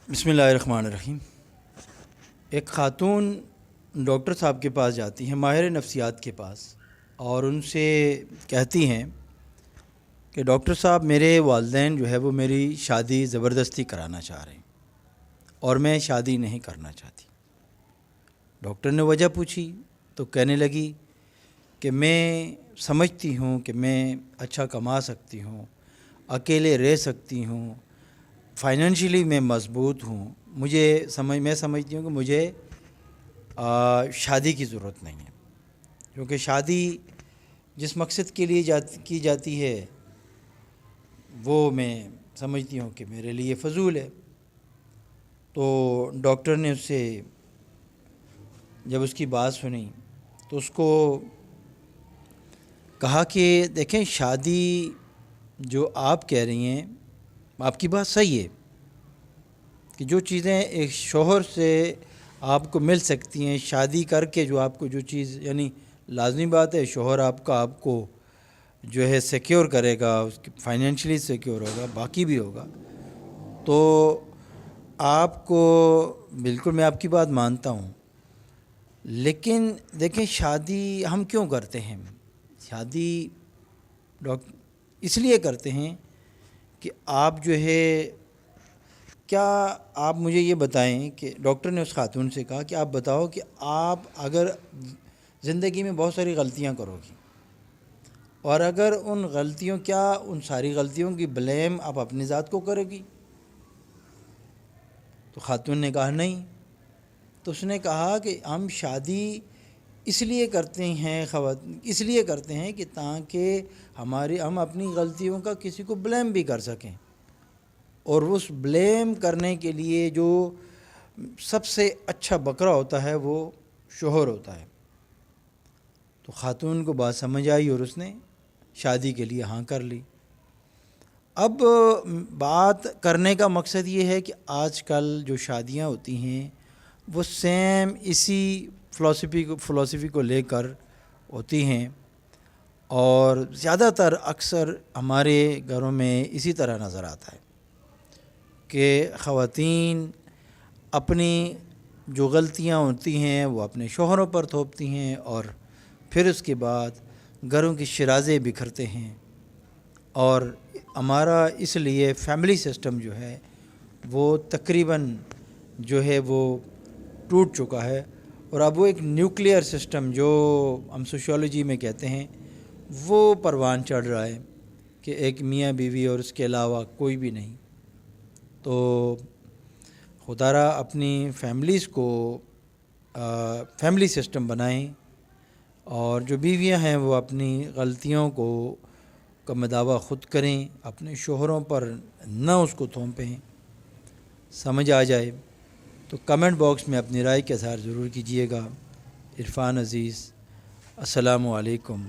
بسم اللہ الرحمن الرحیم۔ ایک خاتون ڈاکٹر صاحب کے پاس جاتی ہیں، ماہر نفسیات کے پاس، اور ان سے کہتی ہیں کہ ڈاکٹر صاحب میرے والدین جو ہے وہ میری شادی زبردستی کرانا چاہ رہے ہیں اور میں شادی نہیں کرنا چاہتی۔ ڈاکٹر نے وجہ پوچھی تو کہنے لگی کہ میں سمجھتی ہوں کہ میں اچھا کما سکتی ہوں، اکیلے رہ سکتی ہوں، فائنینشلی میں مضبوط ہوں، میں سمجھتی ہوں کہ مجھے شادی کی ضرورت نہیں ہے، کیونکہ شادی جس مقصد کے لیے کی جاتی ہے وہ میں سمجھتی ہوں کہ میرے لیے فضول ہے۔ تو ڈاکٹر نے اس سے جب اس کی بات سنی تو اس کو کہا کہ دیکھیں، شادی جو آپ کہہ رہی ہیں، آپ کی بات صحیح ہے کہ جو چیزیں ایک شوہر سے آپ کو مل سکتی ہیں، شادی کر کے جو آپ کو جو چیز، یعنی لازمی بات ہے شوہر آپ کو جو ہے سیکیور کرے گا، اس کی فائنینشلی سیکیور ہوگا، باقی بھی ہوگا، تو آپ کو بالکل میں آپ کی بات مانتا ہوں۔ لیکن دیکھیں، شادی ہم کیوں کرتے ہیں؟ شادی اس لیے کرتے ہیں کہ آپ جو ہے، کیا آپ مجھے یہ بتائیں کہ ڈاکٹر نے اس خاتون سے کہا کہ آپ بتاؤ کہ آپ اگر زندگی میں بہت ساری غلطیاں کرو گی اور اگر ان ساری غلطیوں کی بلیم آپ اپنی ذات کو کرو گی؟ تو خاتون نے کہا نہیں۔ تو اس نے کہا کہ ہم شادی اس لیے کرتے ہیں کہ تاکہ ہم اپنی غلطیوں کا کسی کو بلیم بھی کر سکیں، اور اس بلیم کرنے کے لیے جو سب سے اچھا بکرا ہوتا ہے وہ شوہر ہوتا ہے۔ تو خاتون کو بات سمجھ آئی اور اس نے شادی کے لیے ہاں کر لی۔ اب بات کرنے کا مقصد یہ ہے کہ آج کل جو شادیاں ہوتی ہیں وہ سیم اسی فلسفی کو لے کر ہوتی ہیں، اور زیادہ تر اکثر ہمارے گھروں میں اسی طرح نظر آتا ہے کہ خواتین اپنی جو غلطیاں ہوتی ہیں وہ اپنے شوہروں پر تھوپتی ہیں، اور پھر اس کے بعد گھروں کی شرازیں بکھرتے ہیں، اور ہمارا اس لیے فیملی سسٹم جو ہے وہ تقریباً جو ہے وہ ٹوٹ چکا ہے، اور اب وہ ایک نیوکلیئر سسٹم جو ہم سوشیولوجی میں کہتے ہیں وہ پروان چڑھ رہا ہے کہ ایک میاں بیوی اور اس کے علاوہ کوئی بھی نہیں۔ تو خدا را اپنی فیملیز کو فیملی سسٹم بنائیں، اور جو بیویاں ہیں وہ اپنی غلطیوں کا مداوع خود کریں، اپنے شوہروں پر نہ اس کو تھوپیں۔ سمجھ آ جائے تو کمنٹ باکس میں اپنی رائے کا اظہار ضرور کیجیے گا۔ عرفان عزیز، السلام علیکم